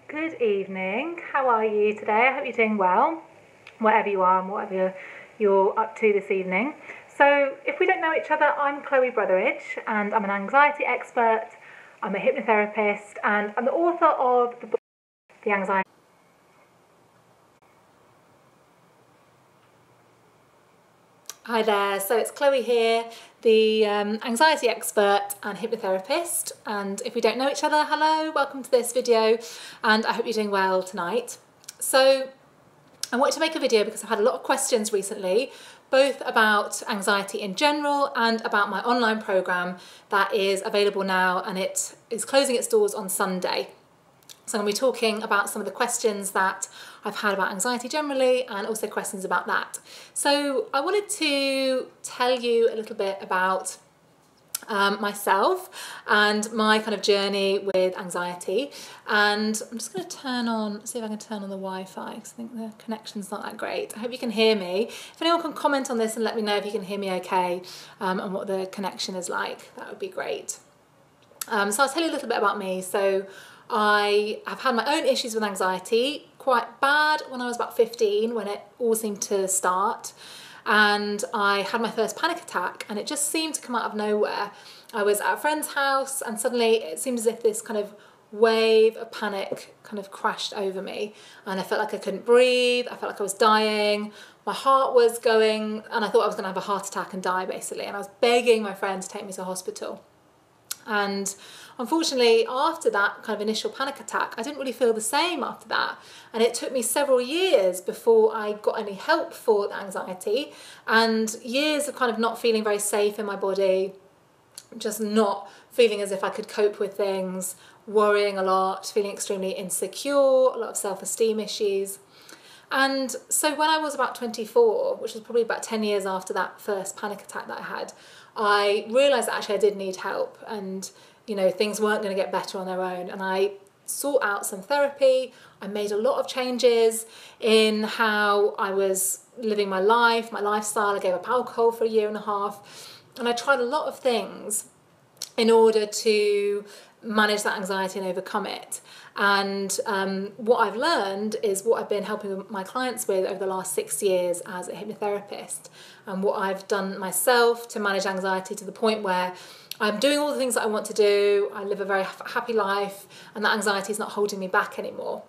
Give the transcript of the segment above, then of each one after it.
Good evening. How are you today? I hope you're doing well, whatever you are and whatever you're up to this evening. So, if we don't know each other, I'm Chloe Brotheridge and I'm an anxiety expert, I'm a hypnotherapist, and I'm the author of the book, The Anxiety. Hi there, so it's Chloe here, the anxiety expert and hypnotherapist, and if we don't know each other, hello, welcome to this video, and I hope you're doing well tonight. So I wanted to make a video because I've had a lot of questions recently, both about anxiety in general and about my online program that is available now, and it is closing its doors on Sunday. So I'm going to be talking about some of the questions that I've had about anxiety generally and also questions about that. So I wanted to tell you a little bit about myself and my kind of journey with anxiety. And I'm just going to see if I can turn on the Wi-Fi because I think the connection's not that great. I hope you can hear me. If anyone can comment on this and let me know if you can hear me okay and what the connection is like, that would be great. So I'll tell you a little bit about me. So I have had my own issues with anxiety, quite bad when I was about 15 when it all seemed to start, and I had my first panic attack and it just seemed to come out of nowhere. I was at a friend's house and suddenly it seemed as if this kind of wave of panic kind of crashed over me and I felt like I couldn't breathe, I felt like I was dying, my heart was going and I thought I was going to have a heart attack and die basically, and I was begging my friend to take me to hospital. And unfortunately, after that kind of initial panic attack, I didn't really feel the same after that. And it took me several years before I got any help for the anxiety, and years of kind of not feeling very safe in my body, just not feeling as if I could cope with things, worrying a lot, feeling extremely insecure, a lot of self-esteem issues. And so when I was about 24, which was probably about 10 years after that first panic attack that I had, I realised that actually I did need help and, you know, things weren't going to get better on their own. And I sought out some therapy. I made a lot of changes in how I was living my life, my lifestyle. I gave up alcohol for a year and a half. And I tried a lot of things in order to manage that anxiety and overcome it. And what I've learned is what I've been helping my clients with over the last 6 years as a hypnotherapist, and what I've done myself to manage anxiety to the point where I'm doing all the things that I want to do, I live a very happy life, and that anxiety is not holding me back anymore.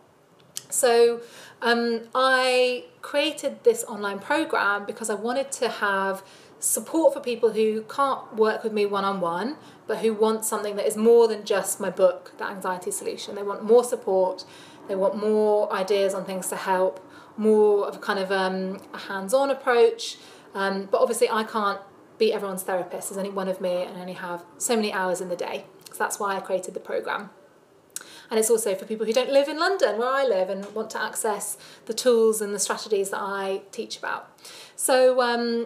So I created this online program because I wanted to have support for people who can't work with me one-on-one, but who want something that is more than just my book, The Anxiety Solution. They want more support, they want more ideas on things to help, more of a kind of a hands-on approach. But obviously I can't be everyone's therapist. There's only one of me and I only have so many hours in the day. So that's why I created the program. And it's also for people who don't live in London, where I live, and want to access the tools and the strategies that I teach about. So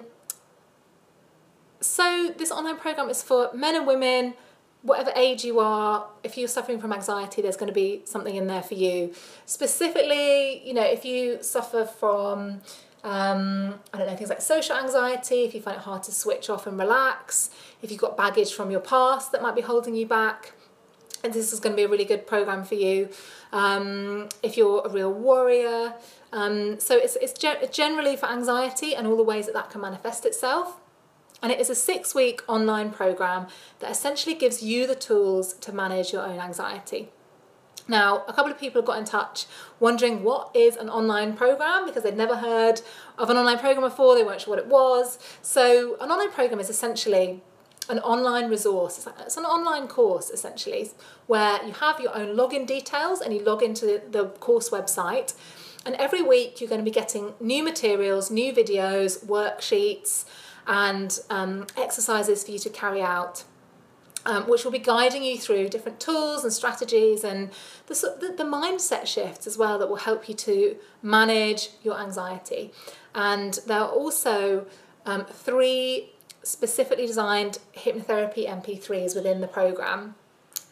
this online program is for men and women, whatever age you are. If you're suffering from anxiety, there's going to be something in there for you. Specifically, you know, if you suffer from, I don't know, things like social anxiety, if you find it hard to switch off and relax, if you've got baggage from your past that might be holding you back, and this is going to be a really good program for you. If you're a real warrior. So it's generally for anxiety and all the ways that that can manifest itself. And it is a 6-week online program that essentially gives you the tools to manage your own anxiety. Now, a couple of people have got in touch wondering what is an online program, because they'd never heard of an online program before, they weren't sure what it was. So an online program is essentially an online resource. It's an online course essentially, where you have your own login details and you log into the course website. And every week you're going to be getting new materials, new videos, worksheets, and exercises for you to carry out, which will be guiding you through different tools and strategies and the mindset shifts as well that will help you to manage your anxiety. And there are also 3 specifically designed hypnotherapy MP3s within the program.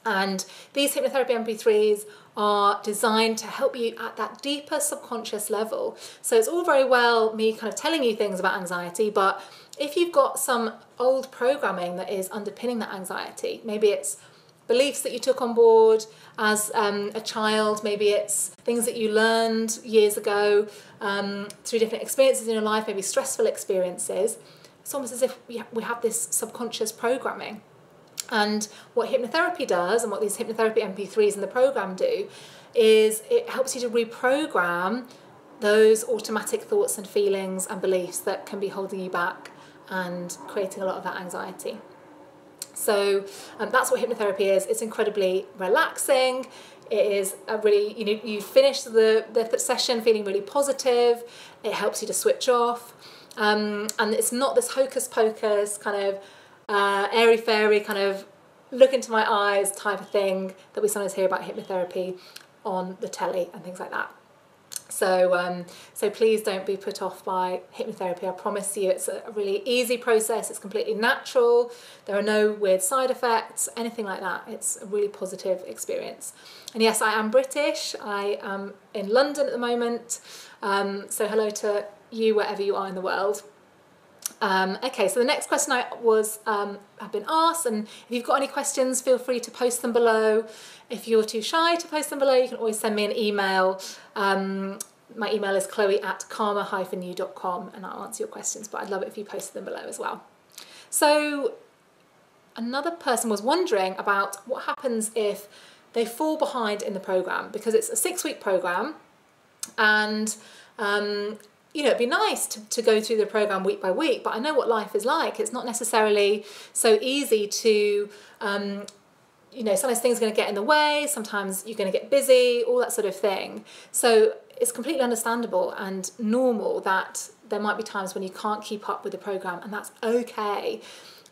And these hypnotherapy MP3s are designed to help you at that deeper subconscious level. So it's all very well me kind of telling you things about anxiety, but if you've got some old programming that is underpinning that anxiety, maybe it's beliefs that you took on board as a child. Maybe it's things that you learned years ago through different experiences in your life, maybe stressful experiences. It's almost as if we have this subconscious programming. And what hypnotherapy does, and what these hypnotherapy MP3s in the program do, is it helps you to reprogram those automatic thoughts and feelings and beliefs that can be holding you back and creating a lot of that anxiety. So that's what hypnotherapy is. It's incredibly relaxing. It is a really, you finish the session feeling really positive. It helps you to switch off. And it's not this hocus pocus kind of airy fairy kind of look into my eyes type of thing that we sometimes hear about hypnotherapy on the telly and things like that. So please don't be put off by hypnotherapy. I promise you it's a really easy process. It's completely natural. There are no weird side effects, anything like that. It's a really positive experience. And yes, I am British. I am in London at the moment. So hello to you wherever you are in the world. Okay, so the next question have been asked, and if you've got any questions, feel free to post them below. If you're too shy to post them below, you can always send me an email. My email is chloe@karma-u.com, and I'll answer your questions, but I'd love it if you posted them below as well. So another person was wondering about what happens if they fall behind in the program, because it's a 6-week program, and it'd be nice to go through the program week by week, but I know what life is like. It's not necessarily so easy to, sometimes things are going to get in the way, sometimes you're going to get busy, all that sort of thing. So it's completely understandable and normal that there might be times when you can't keep up with the program, and that's okay.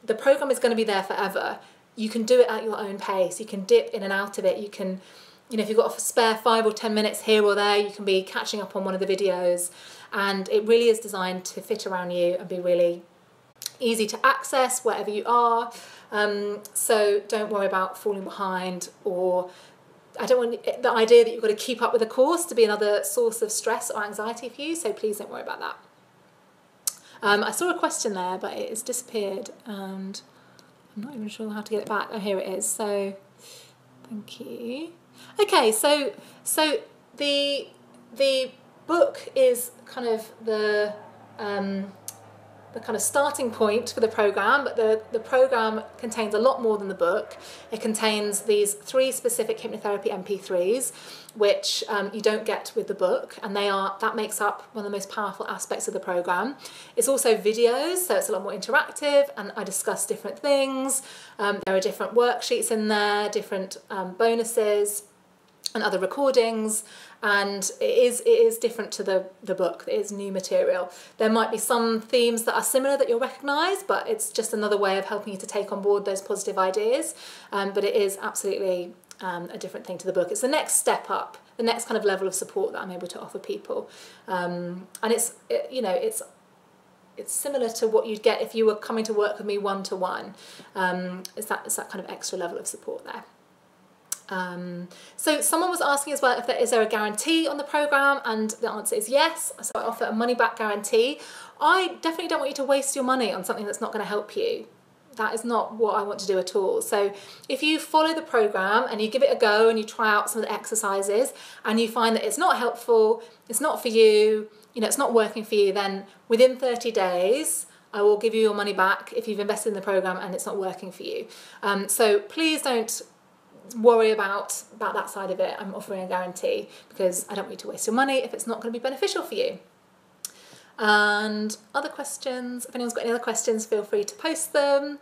The program is going to be there forever. You can do it at your own pace. You can dip in and out of it. You can, if you've got a spare 5 or 10 minutes here or there, you can be catching up on one of the videos. And it really is designed to fit around you and be really easy to access wherever you are. So don't worry about falling behind, or I don't want the idea that you've got to keep up with a course to be another source of stress or anxiety for you. So please don't worry about that. I saw a question there, but it has disappeared and I'm not even sure how to get it back. Oh, here it is. So thank you. Okay, so the book is kind of the kind of starting point for the program, but the program contains a lot more than the book. It contains these 3 specific hypnotherapy MP3s, which you don't get with the book, and that makes up one of the most powerful aspects of the program. It's also videos, so it's a lot more interactive, and I discuss different things. There are different worksheets in there, different bonuses and other recordings, and it is different to the book. It is new material. There might be some themes that are similar that you'll recognise, but it's just another way of helping you to take on board those positive ideas. But it is absolutely a different thing to the book. It's the next step up, the next kind of level of support that I'm able to offer people, and it's similar to what you'd get if you were coming to work with me one-to-one. It's that kind of extra level of support there. So someone was asking as well, is there a guarantee on the program, and the answer is yes. So I offer a money back guarantee. I definitely don't want you to waste your money on something that's not going to help you. That is not what I want to do at all. So if you follow the program and you give it a go and you try out some of the exercises and you find that it's not helpful, it's not for you, it's not working for you, then within 30 days I will give you your money back if you've invested in the program and it's not working for you. So please don't worry about that side of it. I'm offering a guarantee because I don't want you to waste your money if it's not going to be beneficial for you. And other questions, if anyone's got any other questions, feel free to post them.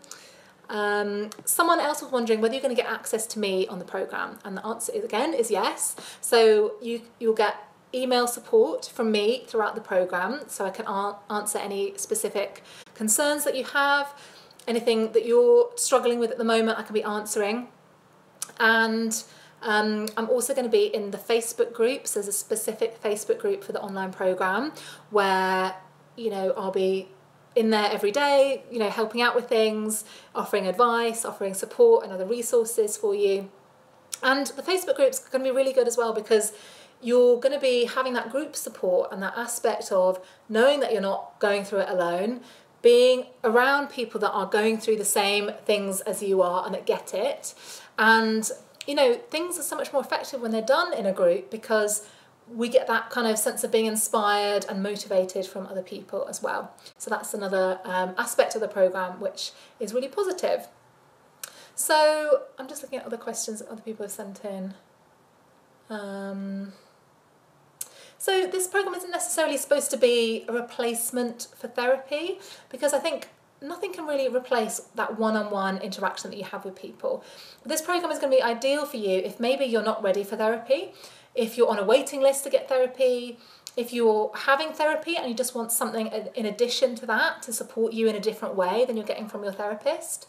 Someone else was wondering whether you're going to get access to me on the program, and the answer is, again, is yes. So you'll get email support from me throughout the program, so I can answer any specific concerns that you have, anything that you're struggling with at the moment I can be answering. And I'm also going to be in the Facebook groups. There's a specific Facebook group for the online program where, I'll be in there every day, helping out with things, offering advice, offering support and other resources for you. And the Facebook group's going to be really good as well, because you're going to be having that group support and that aspect of knowing that you're not going through it alone, being around people that are going through the same things as you are and that get it. And, you know, things are so much more effective when they're done in a group, because we get that kind of sense of being inspired and motivated from other people as well. So that's another aspect of the programme which is really positive. So I'm just looking at other questions that other people have sent in. So this programme isn't necessarily supposed to be a replacement for therapy, because I think nothing can really replace that one-on-one interaction that you have with people. But this programme is going to be ideal for you if maybe you're not ready for therapy, if you're on a waiting list to get therapy, if you're having therapy and you just want something in addition to that to support you in a different way than you're getting from your therapist.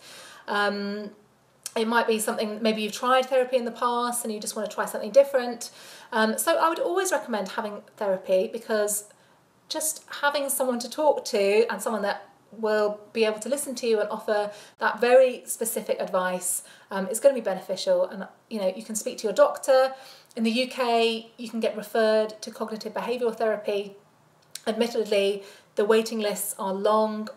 It might be something, maybe you've tried therapy in the past and you just want to try something different. So I would always recommend having therapy, because just having someone to talk to and someone that will be able to listen to you and offer that very specific advice is going to be beneficial. And you know, you can speak to your doctor. In the UK, you can get referred to cognitive behavioural therapy. Admittedly, the waiting lists are long,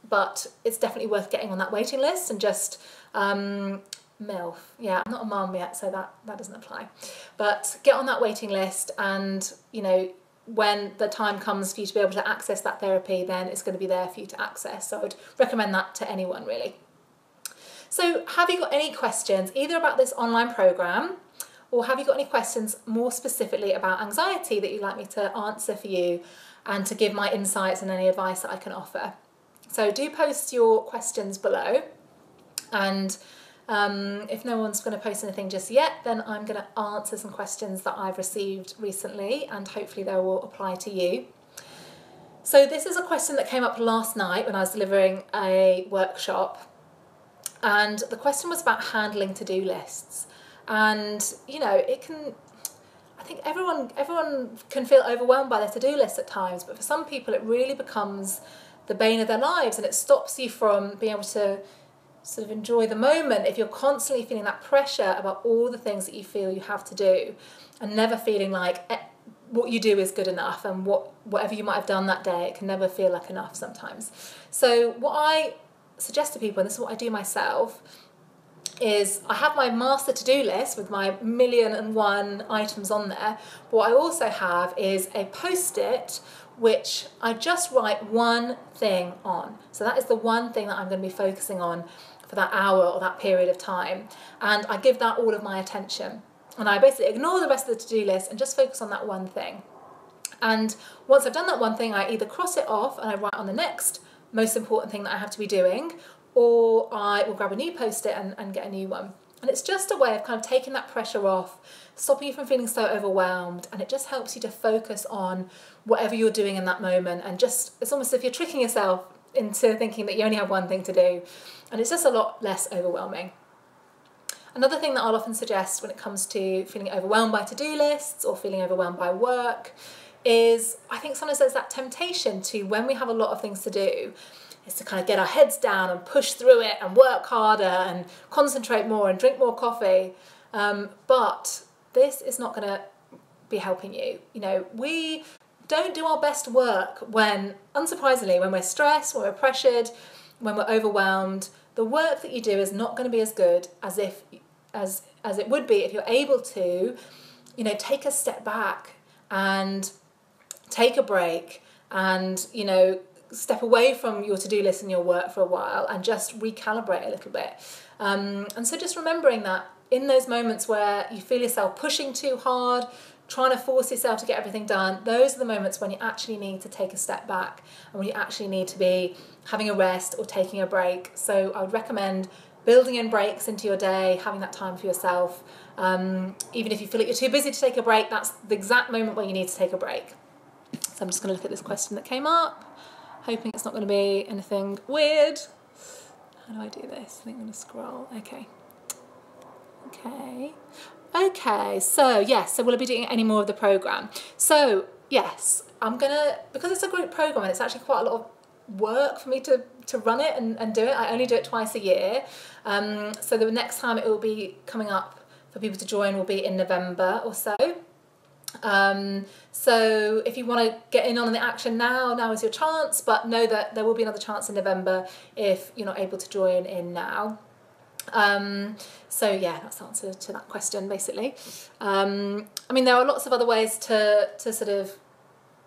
but it's definitely worth getting on that waiting list and just MILF. Yeah, I'm not a mum yet, so that doesn't apply. But get on that waiting list, and you know, when the time comes for you to be able to access that therapy, then it's going to be there for you to access. So I would recommend that to anyone, really. So have you got any questions either about this online programme, or have you got any questions more specifically about anxiety that you'd like me to answer for you and to give my insights and any advice that I can offer? So do post your questions below, and if no one's going to post anything just yet, then I'm going to answer some questions that I've received recently, and hopefully they will apply to you. So this is a question that came up last night when I was delivering a workshop, and the question was about handling to-do lists. And you know, I think everyone can feel overwhelmed by their to-do list at times, but for some people it really becomes the bane of their lives, and it stops you from being able to sort of enjoy the moment if you're constantly feeling that pressure about all the things that you feel you have to do, and never feeling like what you do is good enough, and whatever you might have done that day, it can never feel like enough sometimes. So what I suggest to people, and this is what I do myself, is I have my master to-do list with my 1,000,001 items on there. But what I also have is a post-it which I just write one thing on. So that is the one thing that I'm going to be focusing on for that hour or that period of time. And I give that all of my attention. And I basically ignore the rest of the to-do list and just focus on that one thing. And once I've done that one thing, I either cross it off and I write on the next most important thing that I have to be doing, or I will grab a new post-it and get a new one. And it's just a way of kind of taking that pressure off, stopping you from feeling so overwhelmed, and it just helps you to focus on whatever you're doing in that moment, and just, it's almost as if you're tricking yourself into thinking that you only have one thing to do, and it's just a lot less overwhelming. Another thing that I'll often suggest when it comes to feeling overwhelmed by to-do lists or feeling overwhelmed by work is, I think sometimes there's that temptation to, when we have a lot of things to do, is to kind of get our heads down and push through it and work harder and concentrate more and drink more coffee. But this is not going to be helping you. You know, we don't do our best work when, unsurprisingly, when we're stressed, when we're pressured, when we're overwhelmed. The work that you do is not going to be as good as it would be if you're able to, you know, take a step back and take a break and, you know, step away from your to-do list and your work for a while and just recalibrate a little bit. And so just remembering that in those moments where you feel yourself pushing too hard, trying to force yourself to get everything done, those are the moments when you actually need to take a step back and when you actually need to be having a rest or taking a break. So I would recommend building in breaks into your day, having that time for yourself. Even if you feel like you're too busy to take a break, that's the exact moment where you need to take a break. So I'm just going to look at this question that came up, hoping it's not going to be anything weird. How do I do this? I think I'm going to scroll. Okay, so yes, so will I be doing any more of the programme? So yes, I'm going to, because it's a group programme and it's actually quite a lot of work for me to run it and do it. I only do it twice a year. So the next time it will be coming up for people to join will be in November or so. So if you want to get in on the action now is your chance, but know that there will be another chance in November if you're not able to join in now. So yeah, that's the answer to that question basically. I mean, there are lots of other ways to sort of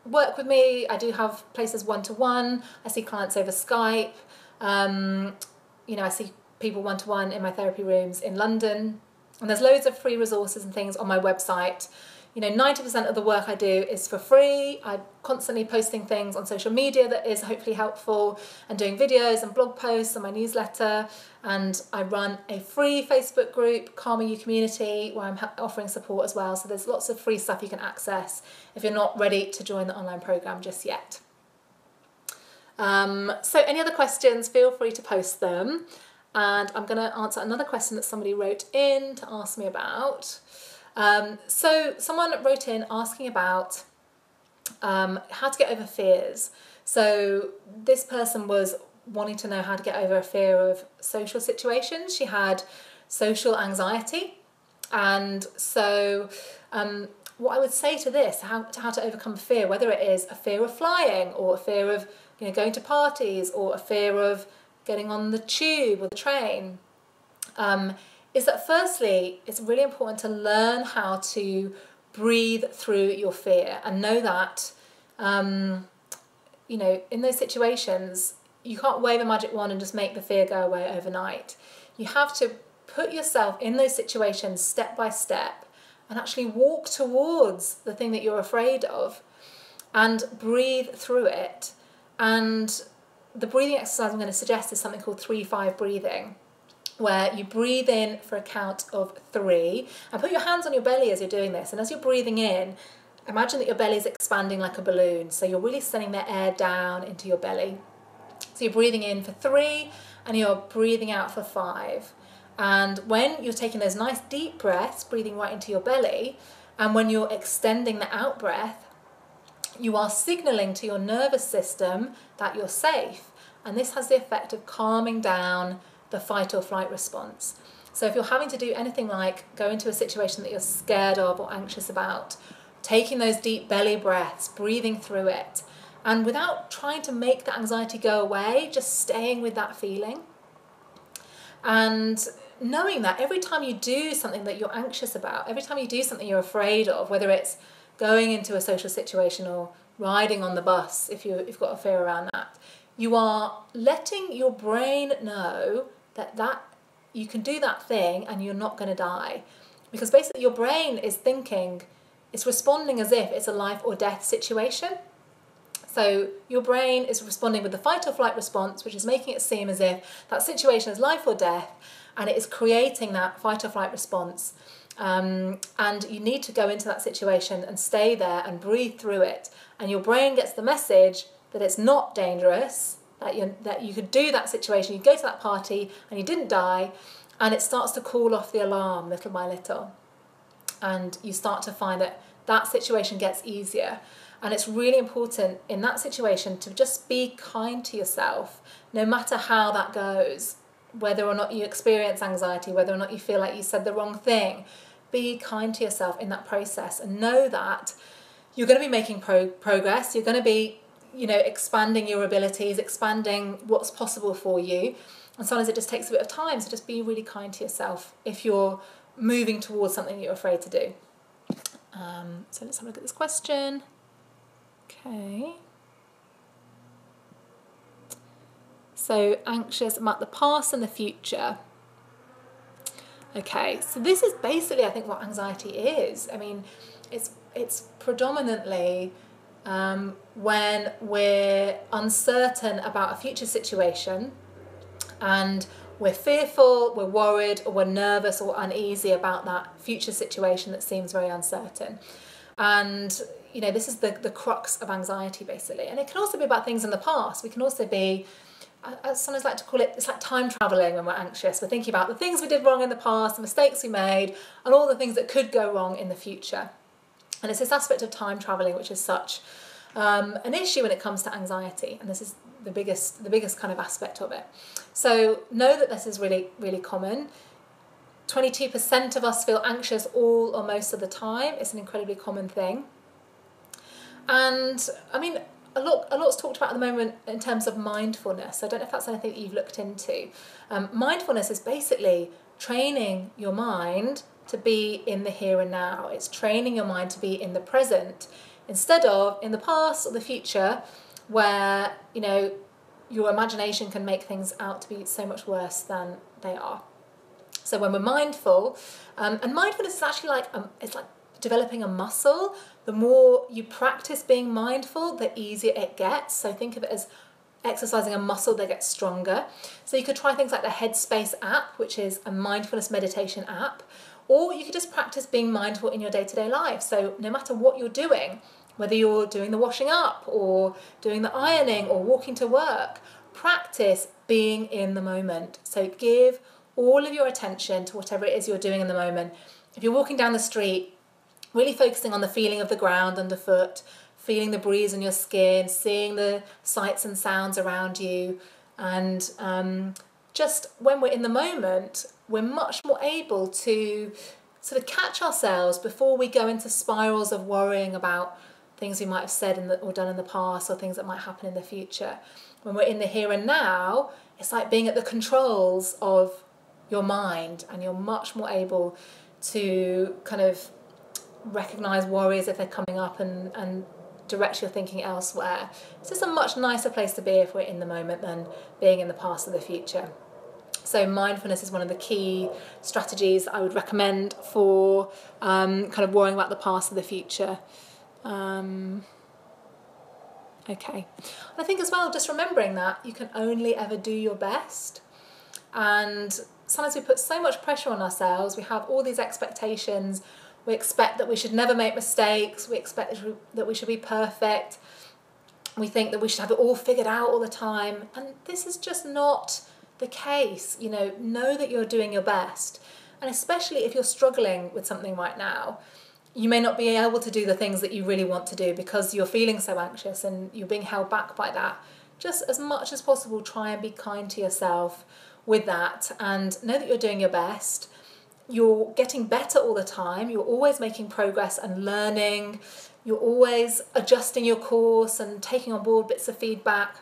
work with me. I do have places one-to-one. I see clients over Skype. You know, I see people one-to-one in my therapy rooms in London, and there's loads of free resources and things on my website. You know, 90% of the work I do is for free. I'm constantly posting things on social media that is hopefully helpful, and doing videos and blog posts on my newsletter. And I run a free Facebook group, Calmer You Community, where I'm offering support as well. So there's lots of free stuff you can access if you're not ready to join the online program just yet. So any other questions, feel free to post them. And I'm going to answer another question that somebody wrote in to ask me about. So someone wrote in asking about how to get over fears. So this person was wanting to know how to get over a fear of social situations. She had social anxiety. And so what I would say to this, how to overcome fear, whether it is a fear of flying or a fear of going to parties or a fear of getting on the tube or the train, is that firstly, it's really important to learn how to breathe through your fear and know that, in those situations, you can't wave a magic wand and just make the fear go away overnight. You have to put yourself in those situations step by step and actually walk towards the thing that you're afraid of and breathe through it. And the breathing exercise I'm going to suggest is something called 3-5 breathing, where you breathe in for a count of 3 and put your hands on your belly as you're doing this. And as you're breathing in, imagine that your belly is expanding like a balloon. So you're really sending the air down into your belly. So you're breathing in for 3 and you're breathing out for 5. And when you're taking those nice deep breaths, breathing right into your belly, and when you're extending the out breath, you are signaling to your nervous system that you're safe. And this has the effect of calming down the fight or flight response. So if you're having to do anything like go into a situation that you're scared of or anxious about, taking those deep belly breaths, breathing through it, and without trying to make the anxiety go away, just staying with that feeling. And knowing that every time you do something that you're anxious about, every time you do something you're afraid of, whether it's going into a social situation or riding on the bus, if you've got a fear around that, you are letting your brain know that you can do that thing and you're not going to die. Because basically your brain is thinking, it's responding as if it's a life or death situation. So your brain is responding with the fight or flight response, which is making it seem as if that situation is life or death, and it is creating that fight or flight response. And you need to go into that situation and stay there and breathe through it. And your brain gets the message that it's not dangerous, that you could do that situation, you go to that party and you didn't die, and it starts to call off the alarm little by little. And you start to find that that situation gets easier. And it's really important in that situation to just be kind to yourself, no matter how that goes. Whether or not you experience anxiety, whether or not you feel like you said the wrong thing, be kind to yourself in that process and know that you're going to be making progress. You're going to be, expanding your abilities, expanding what's possible for you. And sometimes it just takes a bit of time. So just be really kind to yourself if you're moving towards something you're afraid to do. So let's have a look at this question. Okay. So anxious about the past and the future. Okay, so this is basically, I think, what anxiety is. I mean, it's predominantly when we're uncertain about a future situation and we're fearful, we're worried, or we're nervous or uneasy about that future situation that seems very uncertain. And, this is the crux of anxiety, basically. And it can also be about things in the past. We can also be, I sometimes like to call it, it's like time travelling when we're anxious. We're thinking about the things we did wrong in the past, the mistakes we made, and all the things that could go wrong in the future. And it's this aspect of time travelling which is such an issue when it comes to anxiety. And this is the biggest kind of aspect of it. So know that this is really, really common. 22% of us feel anxious all or most of the time. It's an incredibly common thing. And I mean, a lot's talked about at the moment in terms of mindfulness. I don't know if that's anything that you've looked into. Mindfulness is basically training your mind to be in the here and now. It's training your mind to be in the present instead of in the past or the future, where, you know, your imagination can make things out to be so much worse than they are. So when we're mindful, and mindfulness is actually like, it's like developing a muscle. The more you practice being mindful, the easier it gets. So think of it as exercising a muscle that gets stronger. So you could try things like the Headspace app, which is a mindfulness meditation app, or you could just practice being mindful in your day-to-day life. So no matter what you're doing, whether you're doing the washing up or doing the ironing or walking to work, practice being in the moment. So give all of your attention to whatever it is you're doing in the moment. If you're walking down the street, really focusing on the feeling of the ground underfoot, feeling the breeze on your skin, seeing the sights and sounds around you. And just when we're in the moment, we're much more able to sort of catch ourselves before we go into spirals of worrying about things we might have said or done in the past, or things that might happen in the future. When we're in the here and now, it's like being at the controls of your mind, and you're much more able to kind of recognize worries if they're coming up and direct your thinking elsewhere. It's just a much nicer place to be if we're in the moment than being in the past or the future. So mindfulness is one of the key strategies I would recommend for kind of worrying about the past or the future. Okay. I think as well, just remembering that you can only ever do your best. And sometimes we put so much pressure on ourselves. We have all these expectations. We expect that we should never make mistakes. We expect that we should be perfect. We think that we should have it all figured out all the time. And this is just not the case. You know that you're doing your best. And especially if you're struggling with something right now, you may not be able to do the things that you really want to do because you're feeling so anxious and you're being held back by that. Just as much as possible, try and be kind to yourself with that and know that you're doing your best. You're getting better all the time. You're always making progress and learning. You're always adjusting your course and taking on board bits of feedback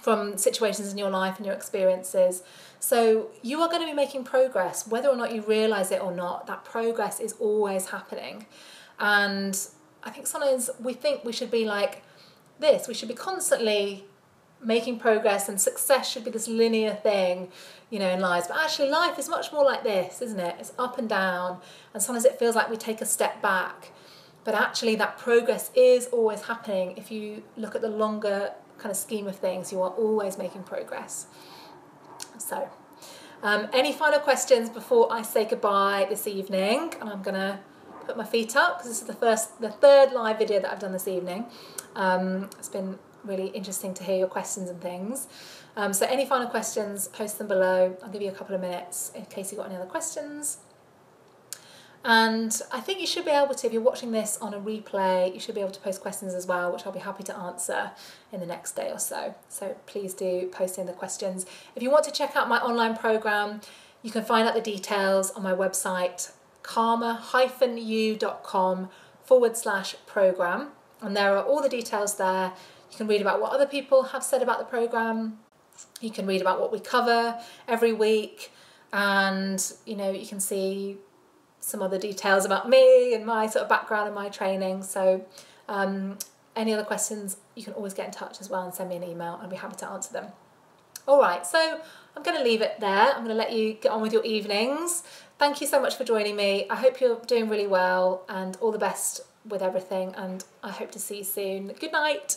from situations in your life and your experiences. So you are going to be making progress, whether or not you realise it or not. That progress is always happening. And I think sometimes we think we should be like this. We should be constantly making progress, and success should be this linear thing, in lives. But actually life is much more like this, isn't it? It's up and down, and sometimes it feels like we take a step back. But actually that progress is always happening. If you look at the longer kind of scheme of things, you are always making progress. So, any final questions before I say goodbye this evening? And I'm going to put my feet up because this is the third live video that I've done this evening. It's been really interesting to hear your questions and things. So any final questions, post them below. I'll give you a couple of minutes in case you've got any other questions. And I think you should be able to, if you're watching this on a replay, you should be able to post questions as well, which I'll be happy to answer in the next day or so. So please do post in the questions. If you want to check out my online program, you can find out the details on my website, karma-u.com/program. And there are all the details there. You can read about what other people have said about the program. You can read about what we cover every week. And, you can see some other details about me and my sort of background and my training. So any other questions, you can always get in touch as well and send me an email. I'll be happy to answer them. All right, so I'm going to leave it there. I'm going to let you get on with your evenings. Thank you so much for joining me. I hope you're doing really well, and all the best with everything, and I hope to see you soon. Good night.